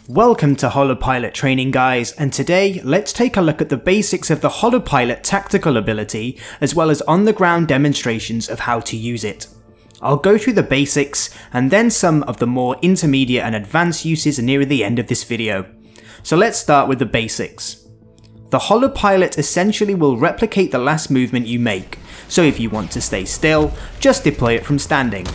Welcome to Holo Pilot Training, guys, and today let's take a look at the basics of the Holopilot tactical ability as well as on-the-ground demonstrations of how to use it. I'll go through the basics and then some of the more intermediate and advanced uses near the end of this video. So let's start with the basics. The Holopilot essentially will replicate the last movement you make, so if you want to stay still, just deploy it from standing.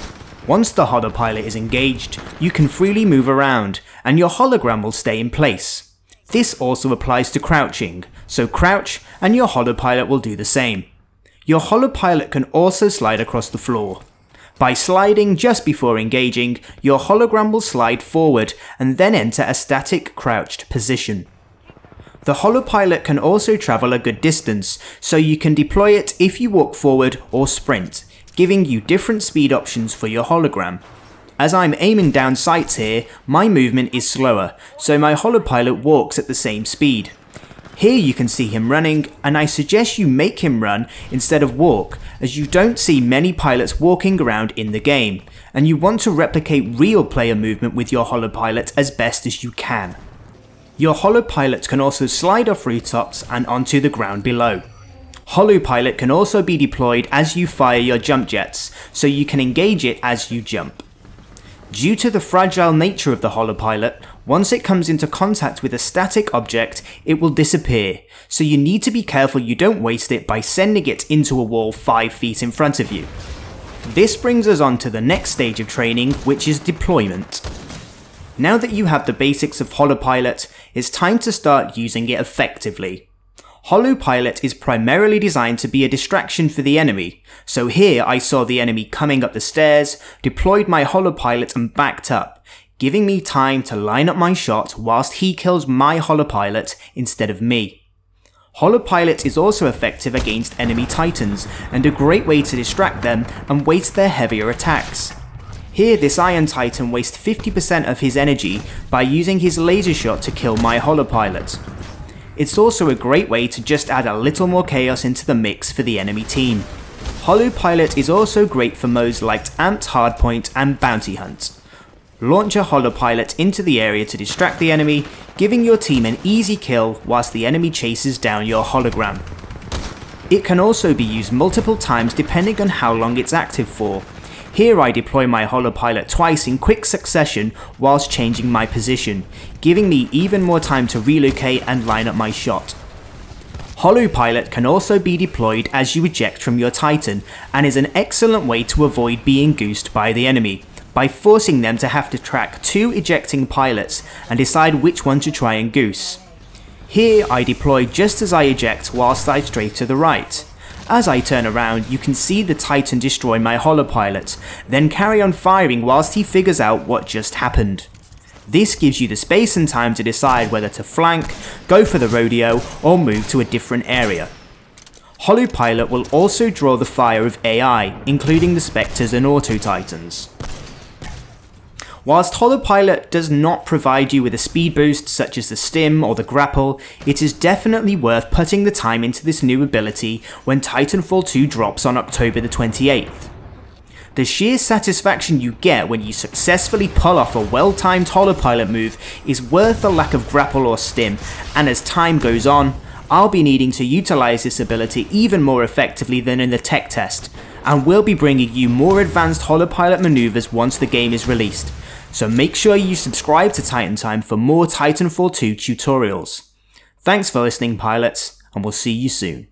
Once the Holopilot is engaged, you can freely move around, and your hologram will stay in place. This also applies to crouching, so crouch and your Holopilot will do the same. Your Holopilot can also slide across the floor. By sliding just before engaging, your hologram will slide forward and then enter a static crouched position. The Holopilot can also travel a good distance, so you can deploy it if you walk forward or sprint, giving you different speed options for your hologram. As I'm aiming down sights here, my movement is slower, so my Holopilot walks at the same speed. Here you can see him running, and I suggest you make him run instead of walk, as you don't see many pilots walking around in the game, and you want to replicate real player movement with your Holopilot as best as you can. Your Holopilot can also slide off rooftops and onto the ground below. Holopilot can also be deployed as you fire your jump jets, so you can engage it as you jump. Due to the fragile nature of the Holopilot, once it comes into contact with a static object, it will disappear, so you need to be careful you don't waste it by sending it into a wall 5 feet in front of you. This brings us on to the next stage of training, which is deployment. Now that you have the basics of Holopilot, it's time to start using it effectively. Holopilot is primarily designed to be a distraction for the enemy, so here I saw the enemy coming up the stairs, deployed my Holopilot and backed up, giving me time to line up my shot whilst he kills my Holopilot instead of me. Holopilot is also effective against enemy titans, and a great way to distract them and waste their heavier attacks. Here this Iron Titan wastes 50% of his energy by using his laser shot to kill my Holopilot. It's also a great way to just add a little more chaos into the mix for the enemy team. Holopilot is also great for modes like Amped Hardpoint and Bounty Hunt. Launch a Holopilot into the area to distract the enemy, giving your team an easy kill whilst the enemy chases down your hologram. It can also be used multiple times depending on how long it's active for. Here I deploy my Holopilot twice in quick succession whilst changing my position, giving me even more time to relocate and line up my shot. Holopilot can also be deployed as you eject from your Titan, and is an excellent way to avoid being goosed by the enemy, by forcing them to have to track 2 ejecting pilots and decide which one to try and goose. Here I deploy just as I eject whilst I stray to the right. As I turn around, you can see the Titan destroy my Holopilot, then carry on firing whilst he figures out what just happened. This gives you the space and time to decide whether to flank, go for the rodeo, or move to a different area. Holopilot will also draw the fire of AI, including the Spectres and Auto Titans. Whilst Holopilot does not provide you with a speed boost such as the Stim or the Grapple, it is definitely worth putting the time into this new ability when Titanfall 2 drops on October the 28th. The sheer satisfaction you get when you successfully pull off a well-timed Holopilot move is worth the lack of Grapple or Stim, and as time goes on, I'll be needing to utilise this ability even more effectively than in the tech test, and will be bringing you more advanced Holopilot manoeuvres once the game is released. So make sure you subscribe to TitanTime for more Titanfall 2 tutorials. Thanks for listening, pilots, and we'll see you soon.